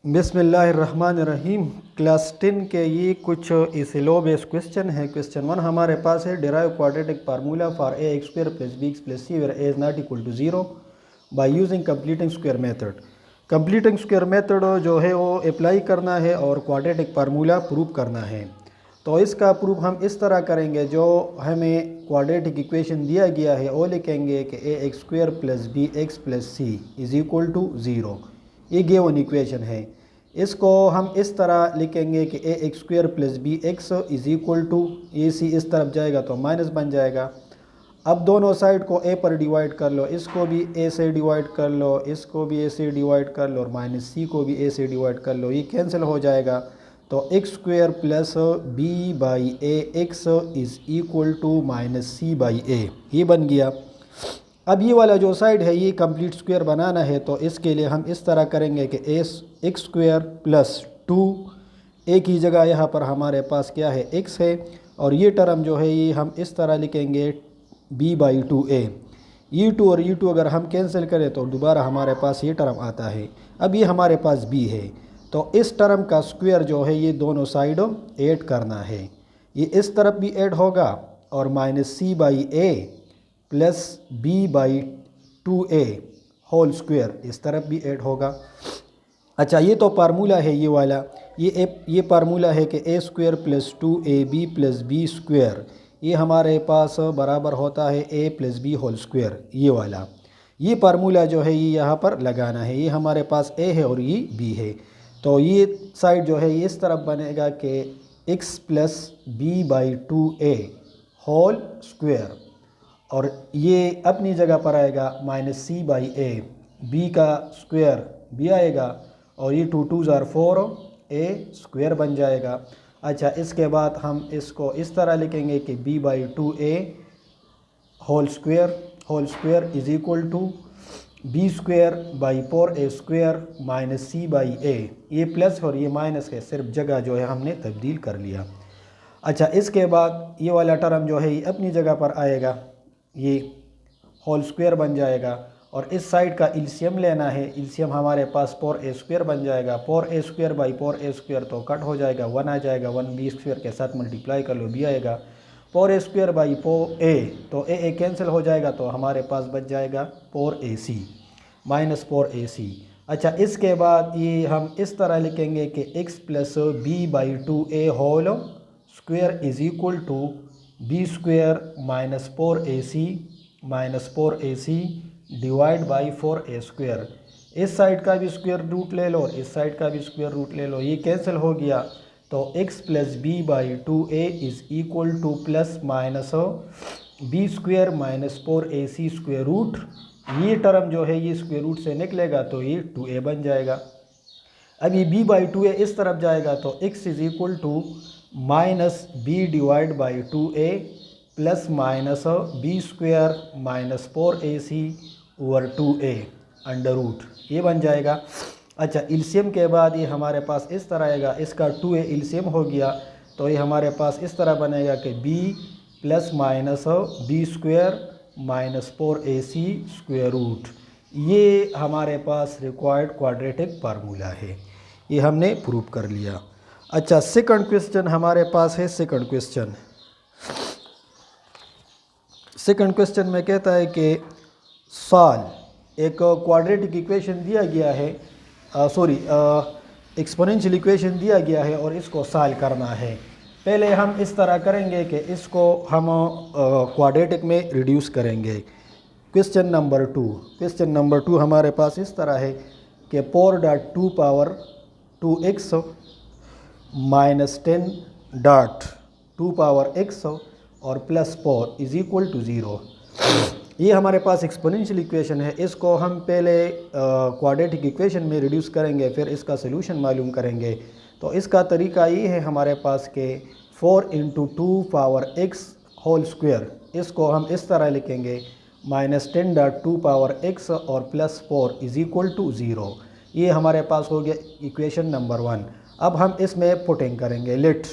बिस्मिल्लाहिर्रहमानिर्रहीम। क्लास 10 के ये कुछ इस लो बेस्ड क्वेश्चन है। क्वेश्चन 1 हमारे पास है, derive quadratic formula for a x square plus b x plus c where a is not equal to 0 by using completing square method. Completing square method जो है वो अप्लाई करना है और क्वाड्रेटिक फार्मूला प्रूव करना है। तो इसका प्रूफ हम इस तरह करेंगे, जो हमें क्वाड्रेटिक इक्वेशन दिया गया है वो लिखेंगे कि a x square plus b x plus c is equal to 0। ये गिवन इक्वेशन है। इसको हम इस तरह लिखेंगे कि a x square plus b x is equal to, a c इस तरफ जाएगा तो माइनस बन जाएगा। अब दोनों साइड को ए पर डिवाइड कर लो, इसको भी ए से डिवाइड कर लो, इसको भी ए से डिवाइड कर लो और माइनस सी को भी ए से डिवाइड कर लो। ये कैंसिल हो जाएगा तो x square plus b by a x is equal to minus c by a, ये बन गया। अब ये वाला जो साइड है ये कंप्लीट स्क्वायर बनाना है, तो इसके लिए हम इस तरह करेंगे कि एक्स स्क्वायर प्लस 2, ए की जगह यहाँ पर हमारे पास क्या है, एक्स है, और ये टर्म जो है ये हम इस तरह लिखेंगे बी बाई 2a। ये 2 और ये 2 अगर हम कैंसिल करें तो दोबारा हमारे पास ये टर्म आता है। अब ये हमारे पास b है, तो इस टर्म का स्क्वायर जो है ये दोनों साइड ऐड करना है। ये इस तरफ भी ऐड होगा और minus c by a plus b by 2a whole square इस तरफ भी ऐड होगा। अच्छा, ये तो फार्मूला है ये वाला। ये फार्मूला है कि a square plus 2ab plus b square, ये हमारे पास बराबर होता है a plus b whole square, ये वाला। ये फार्मूला जो है ये यहाँ पर लगाना है। ये हमारे पास a है और ये b है, तो ये साइड जो है ये इस तरफ बनेगा कि x plus b by 2a whole square, और ये अपनी जगह पर आएगा minus c by a, b का स्क्वायर बी आएगा और ये 2 2 ज़ार 4 ए स्क्वायर बन जाएगा। अच्छा, इसके बाद हम इसको इस तरह लिखेंगे कि b by 2a whole square is equal to b square by 4a square minus c by a. ये प्लस और ये माइनस है, सिर्फ जगह जो है हमने तब्दील कर लिया। अच्छा, इसके बाद ये वाला टर्म जो है ये अपनी जगह पर आएगा, ये होल स्क्वायर बन जाएगा, और इस साइड का एलसीएम लेना है। एलसीएम हमारे पास 4a स्क्वायर बन जाएगा। 4a square by 4a square तो कट हो जाएगा, 1 आ जाएगा, 1 बी स्क्वायर के साथ मल्टीप्लाई कर लो, बी आएगा। 4a स्क्वायर बाई 4a तो a कैंसिल हो जाएगा, तो हमारे पास बच जाएगा 4ac माइनस 4ac। अच्छा, इसके बाद ये हम इस तरह लिखेंगे कि x plus b by 2a whole square is equal to b square minus 4ac divide by 4a square. इस साइड का भी स्क्वायर रूट ले लो, इस साइड का भी स्क्वायर रूट ले लो, ये कैंसिल हो गया, तो x plus b by 2a is equal to plus minus b square minus 4ac square root. ये टर्म जो है ये स्क्वायर रूट से निकलेगा तो ये 2a बन जाएगा। अब ये b बाई 2a इस तरफ जाएगा तो x is equal to minus b divide by 2a plus minus b square minus 4ac over 2a under root, ये बन जाएगा। अच्छा, एलसीएम के बाद ये हमारे पास इस तरह आएगा, इसका 2a एलसीएम हो गया तो ये हमारे पास इस तरह बनेगा कि b plus minus b square minus 4ac square root. ये हमारे पास रिक्वायर्ड क्वाड्रेटिक फार्मूला है, ये हमने प्रूव कर लिया। अच्छा, सेकंड क्वेश्चन हमारे पास है। सेकंड क्वेश्चन में कहता है कि सॉल्व एक क्वाड्रेटिक इक्वेशन दिया गया है, एक्सपोनेंशियल इक्वेशन दिया गया है और इसको सॉल्व करना है। पहले हम इस तरह करेंगे कि इसको हम क्वाड्रेटिक में रिड्यूस करेंगे। क्वेश्चन नंबर 2 हमारे पास इस तरह है कि 4.2 power 2x minus 10.2 power x और प्लस 4 इज़ इक्वल टू 0। ये हमारे पास एक्सपोनेंशियल इक्वेशन है। इसको हम पहले क्वाड्रेटिक इक्वेशन में रिड्यूस करेंगे, फिर इसका सलूशन मालूम करेंगे। तो इसका तरीका ये है हमारे पास के 4 into 2 power x whole square, इसको हम इस तरह लिखेंगे माइनस 10.2 पावर x और प्लस 4 इज़ इक्वल टू 0। ये हमारे पास हो गया इक्वेशन नंबर 1। अब हम इसमें पुटिंग करेंगे, let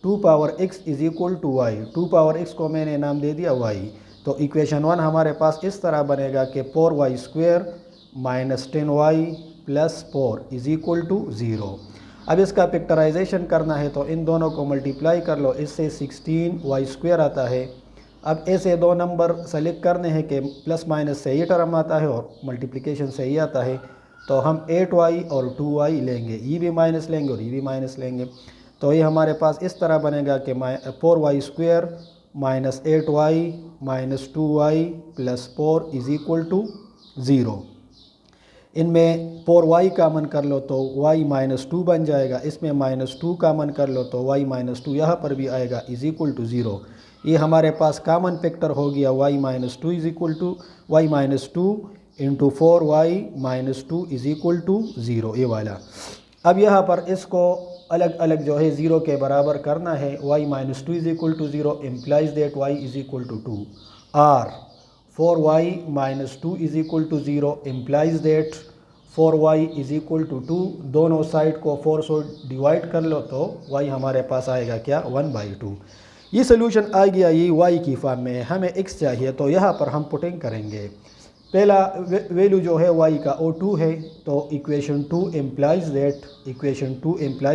2 power x is equal to y। 2 power x को मैंने नाम दे दिया y, तो इक्वेशन 1 हमारे पास इस तरह बनेगा कि 4y square minus 10y plus 4 is equal to 0। अब इसका पिक्चराइजेशन करना है तो इन दोनों को मल्टीप्लाई कर लो, इससे 16y² आता है। अब ऐसे दो नंबर सेलेक्ट करने हैं कि प्लस माइनस से ये टर्म आता है और मल्टीप्लिकेशन से ही आता है, तो हम 8y और 2y लेंगे, ये भी माइनस लेंगे और ये भी माइनस लेंगे। तो ये हमारे पास इस तरह बनेगा कि 4y² minus 8y minus 2y plus 4 is equal to 0। इनमें 4y कामन कर लो तो y माइनस 2 बन जाएगा, इसमें माइनस 2 कामन कर लो तो y माइनस 2 यहाँ पर भी आएगा इज इक्वल टू 0। ये हमारे पास कॉमन फैक्टर हो गया y minus 2 is equal to y minus 2 into 4y minus 2 is equal to 0, ये वाला। अब यहाँ पर इसको अलग अलग जो है 0 के बराबर करना है। y minus 2 is equal to 0 implies that y is equal to 2, और 4y minus 2 is equal to 0 implies that 4y is equal to 2। दोनों साइड को 4 से डिवाइड कर लो तो y हमारे पास आएगा क्या, 1/2। ये सोल्यूशन आ गया, ये y की फॉर्म में। हमें x चाहिए तो यहाँ पर हम पुटिंग करेंगे। पहला वैल्यू जो है y का वो 2 है, तो equation 2 implies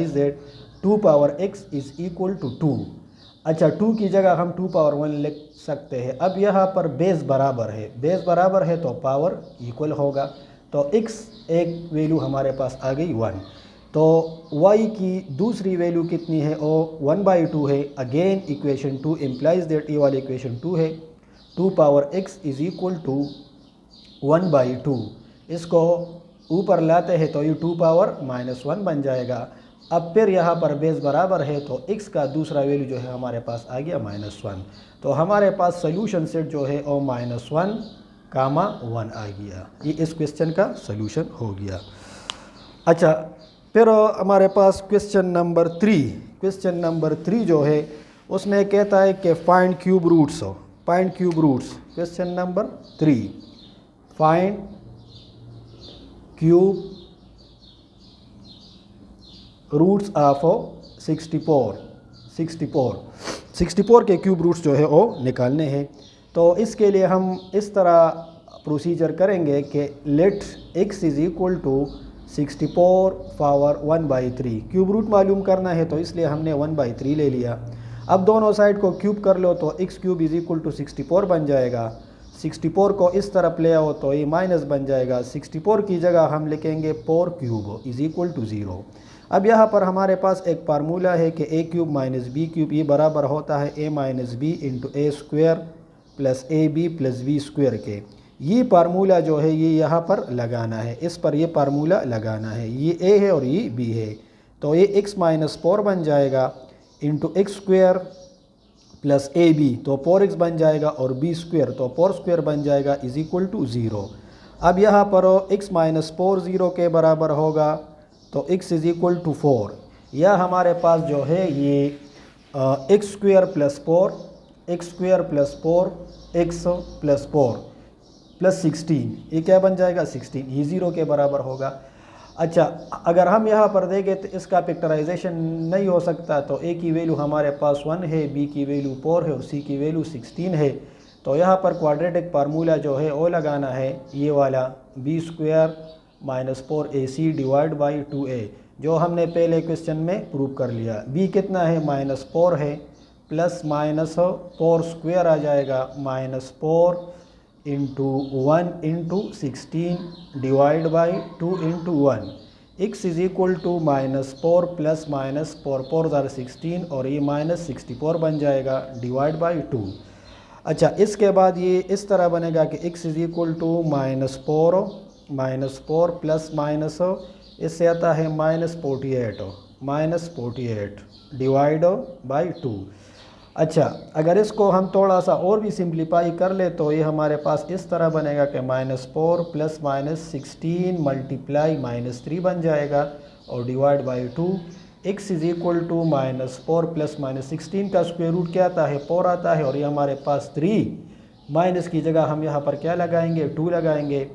that 2 power x is equal to 2। अच्छा, 2 की जगह हम 2 पावर 1 लिख सकते हैं। अब यहाँ पर बेस बराबर है तो पावर इक्वल होगा, तो x एक वैल्यू हमारे पास आ गई 1। तो y की दूसरी वैल्यू कितनी है, वो 1/2 है। अगेन इक्वेशन 2 इम्प्लाइज दैट, ये वाली इक्वेशन 2 है, 2 power x is equal to 1/2। इसको ऊपर लाते हैं तो ये 2 पावर माइनस 1 बन जाएगा। अब फिर यहाँ पर बेस बराबर है तो x का दूसरा वैल्यू जो है हमारे पास आ गया -1। तो हमारे पास सोल्यूशन सेट जो है वो -1, 1 आ गया। ये इस क्वेश्चन का सोल्यूशन हो गया। अच्छा, फिर हमारे पास क्वेश्चन नंबर 3 जो है उसमें कहता है कि find cube roots. Question number 3, find cube roots of 64 के क्यूब रूट्स जो है वो निकालने हैं। तो इसके लिए हम इस तरह प्रोसीजर करेंगे कि let x is equal to 64 power 1/3। Cube root मालूम करना है तो इसलिए हमने 1/3 ले लिया। अब दोनों साइड को क्यूब कर लो तो x³ इज़ इक्वल टू 64 बन जाएगा। 64 को इस तरफ ले आओ तो ये माइनस बन जाएगा। 64 की जगह हम लिखेंगे 4³ इज़ इक्वल टू 0। अब यहाँ पर हमारे पास एक फार्मूला है कि a³ माइनस b³ ये बराबर होता है a minus b into a² plus ab plus b² के। ये फार्मूला जो है ये यहाँ पर लगाना है, इस पर ये फार्मूला लगाना है। ये a है और ये b है, तो ये x माइनस 4 बन जाएगा इंटू x² प्लस ab, तो 4x बन जाएगा, और b² तो 4² बन जाएगा इज इक्वल टू 0। अब यहाँ पर x माइनस 4 0 के बराबर होगा तो x इज़ इक्वल टू 4। यह हमारे पास जो है ये x² plus 4 x plus 4 plus 16, ये क्या बन जाएगा 16, ये 0 के बराबर होगा। अच्छा, अगर हम यहाँ पर देखें तो इसका पिक्चराइजेशन नहीं हो सकता, तो a की वैल्यू हमारे पास 1 है, b की वैल्यू 4 है और c की वैल्यू 16 है। तो यहाँ पर क्वाड्रेटिक फार्मूला जो है वो लगाना है, ये वाला b² minus 4ac divide by 2a, जो हमने पहले क्वेश्चन में प्रूव कर लिया। b कितना है, -4 है, प्लस माइनस 4² आ जाएगा, -4 into 1 into 16 divide by 2 into 1। x is equal to -4 plus minus 4 4 ज़ार 16 और ये -64 बन जाएगा डिवाइड बाई 2। अच्छा, इसके बाद ये इस तरह बनेगा कि x is equal to -4 plus minus इससे आता है -48 डिवाइड बाई 2। अच्छा, अगर इसको हम थोड़ा सा और भी सिंप्लीफाई कर ले तो ये हमारे पास इस तरह बनेगा कि -4 प्लस -16 मल्टीप्लाई -3 बन जाएगा और divide by 2। x is equal to -4 plus -16 का स्क्वायर रूट क्या आता है, 4 आता है, और ये हमारे पास 3, माइनस की जगह हम यहाँ पर क्या लगाएंगे, 2 लगाएंगे।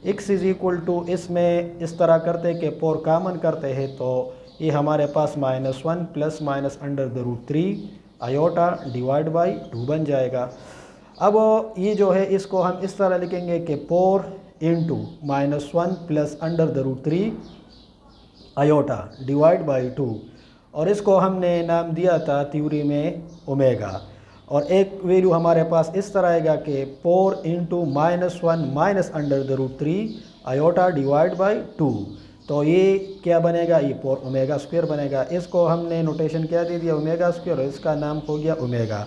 x इज़ इक्वल टू इसमें इस तरह करते कि 4 कॉमन करते हैं तो ये हमारे पास -1 plus minus √3 iota divide by 2 बन जाएगा। अब ये जो है इसको हम इस तरह लिखेंगे कि 4 into -1 plus √3 iota divide by 2, और इसको हमने नाम दिया था थ्योरी में ओमेगा। और एक वैल्यू हमारे पास इस तरह आएगा कि 4 into -1 minus √3 iota divide by 2। तो ये क्या बनेगा, ये 4 ओमेगा स्क्वायर बनेगा। इसको हमने नोटेशन क्या दे दिया, ओमेगा स्क्वायर, और इसका नाम हो गया ओमेगा।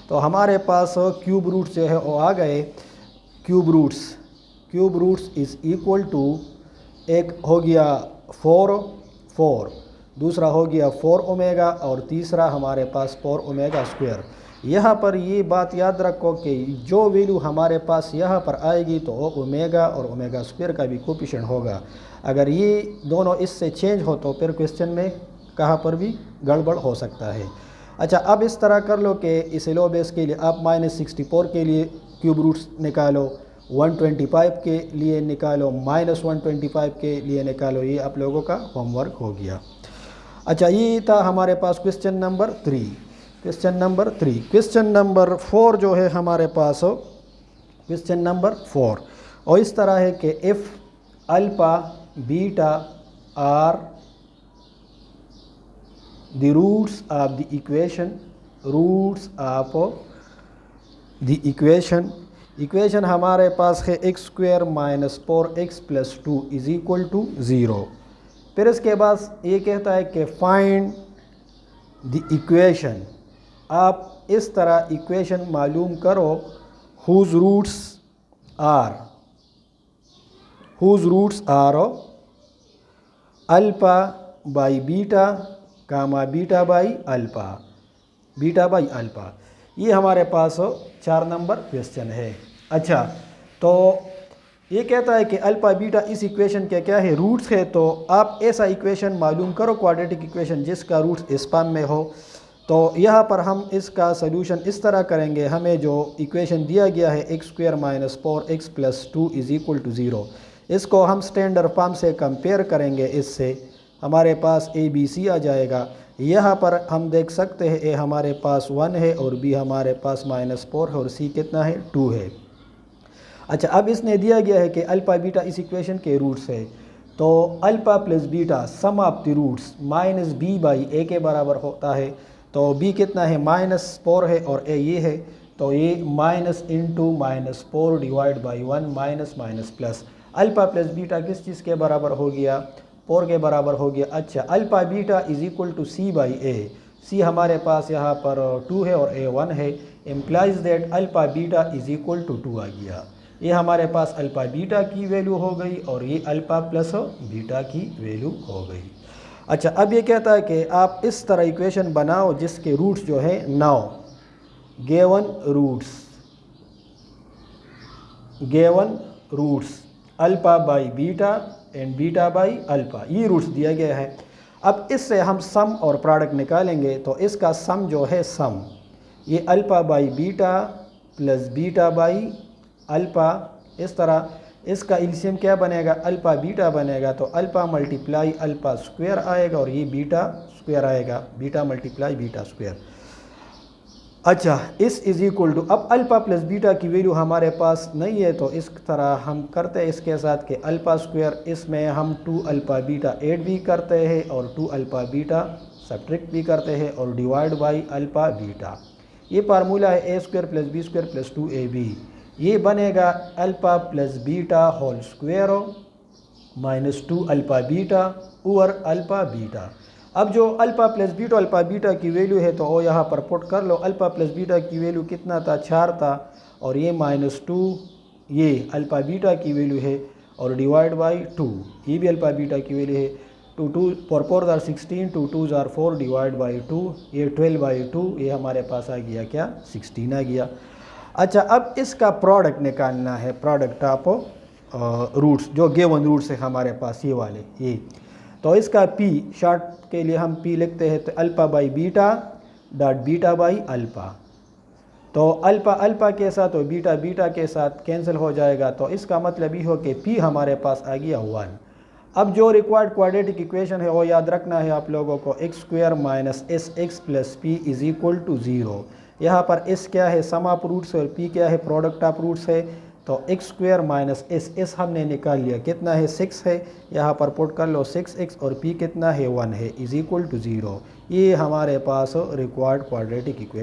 तो हमारे पास क्यूब रूट्स जो है वो आ गए। Cube roots is equal to, एक हो गया 4, दूसरा हो गया 4 ओमेगा, और तीसरा हमारे पास 4 ओमेगा स्क्वायर। यहाँ पर ये बात याद रखो कि जो वैल्यू हमारे पास यहाँ पर आएगी तो वो ओमेगा और ओमेगा स्क्वायर का भी कोफिशिएंट होगा। अगर ये दोनों इससे चेंज हो तो फिर क्वेश्चन में कहाँ पर भी गड़बड़ हो सकता है। अच्छा, अब इस तरह कर लो कि इस लो बेस के लिए आप -64 के लिए क्यूब रूट्स निकालो, 125 के लिए निकालो, -125 के लिए निकालो। ये आप लोगों का होमवर्क हो गया। अच्छा, ये था हमारे पास क्वेश्चन नंबर 3। क्वेश्चन नंबर 4 जो है हमारे पास, क्वेश्चन नंबर 4 और इस तरह है कि if alpha beta are the roots of the equation हमारे पास है x² - 4x + 2 = 0। फिर इसके बाद ये कहता है कि फाइंड द इक्वेशन। आप इस तरह इक्वेशन मालूम करो whose roots are alpha by beta comma beta by alpha. ये हमारे पास 4 नंबर क्वेश्चन है। अच्छा, तो ये कहता है कि अल्फ़ा बीटा इस इक्वेशन के क्या है, रूट्स है। तो आप ऐसा इक्वेशन मालूम करो, क्वाड्रेटिक इक्वेशन जिसका रूट्स स्पान में हो। तो यहाँ पर हम इसका सलूशन इस तरह करेंगे। हमें जो इक्वेशन दिया गया है x² - 4x + 2 = 0, इसको हम स्टैंडर्ड फॉर्म से कंपेयर करेंगे। इससे हमारे पास ABC आ जाएगा। यहाँ पर हम देख सकते हैं A हमारे पास 1 है और B हमारे पास -4 है और C कितना है, 2 है। अच्छा, अब इसने दिया गया है कि अल्फ़ा बीटा इस इक्वेशन के रूट्स है। तो alpha plus beta sum of the roots -b/a के बराबर होता है। तो b कितना है, -4 है और a ये है। तो ये minus into -4 divide by 1 minus plus. Alpha plus beta किस चीज़ के बराबर हो गया, 4 के बराबर हो गया। अच्छा, अल्फ़ा बीटा = c/a। c हमारे पास यहाँ पर 2 है और a 1 है। इम्प्लाइज दैट अल्फ़ा बीटा = 2 आ गया। ये हमारे पास अल्फ़ा बीटा की वैल्यू हो गई और ये अल्फ़ा प्लस बीटा की वैल्यू हो गई। अच्छा, अब ये कहता है कि आप इस तरह इक्वेशन बनाओ जिसके रूट्स जो है 9 given roots alpha by beta and beta by alpha, ये रूट्स दिया गया है। अब इससे हम सम और प्रोडक्ट निकालेंगे। तो इसका सम जो है सम, ये alpha by beta plus beta by alpha, इस तरह इसका एलसीएम क्या बनेगा, अल्फ़ा बीटा बनेगा। तो अल्फ़ा मल्टीप्लाई अल्फ़ा स्क्वायर आएगा और ये बीटा स्क्वायर आएगा, बीटा मल्टीप्लाई बीटा स्क्वायर। अच्छा, इस = अब अल्फ़ा प्लस बीटा की वैल्यू हमारे पास नहीं है। तो इस तरह हम करते हैं इसके साथ कि अल्फ़ा स्क्वायर, इसमें हम 2 अल्फ़ा बीटा ऐड भी करते हैं और 2 अल्फ़ा बीटा सब्ट्रैक्ट भी करते हैं और डिवाइड बाई अल्फ़ा बीटा। ये फार्मूला है a² + b² + 2ab। ये बनेगा alpha plus beta whole square -2 alpha beta over alpha beta. अब जो alpha plus beta alpha beta की वैल्यू है तो वो यहाँ पर पुट कर लो। अल्फ़ा प्लस बीटा की वैल्यू कितना था, 4 था और ये -2 ये अल्फ़ा बीटा की वैल्यू है और डिवाइड बाई 2, ये भी अल्फ़ा बीटा की वैल्यू है। 2 4 4 16, 2 2 4 डिवाइड बाई 2, ये 12/2, ये हमारे पास आ गया क्या, 16 आ गया। अच्छा, अब इसका प्रोडक्ट निकालना है, प्रोडक्ट ऑफ रूट्स जो गिवन रूट्स है हमारे पास ये वाले ये। तो इसका p शॉर्ट के लिए हम p लिखते हैं तो alpha by beta dot beta by alpha. तो अल्फ़ा अल्फ़ा के साथ और बीटा बीटा के साथ कैंसिल हो जाएगा। तो इसका मतलब ये हो कि p हमारे पास आ गया 1। अब जो रिक्वायर्ड क्वाड्रेटिक इक्वेशन है वो याद रखना है आप लोगों को, x² - sx + p = 0। यहाँ पर s क्या है, सम ऑफ रूट्स और p क्या है, प्रोडक्ट ऑफ रूट्स है। तो एक्स स्क्वायर माइनस एस हमने निकाल लिया, कितना है 6 है, यहाँ पर पुट कर लो 6x और p कितना है 1 है, इज इक्वल टू 0। ये हमारे पास रिक्वायर्ड क्वाड्रेटिक इक्वेशन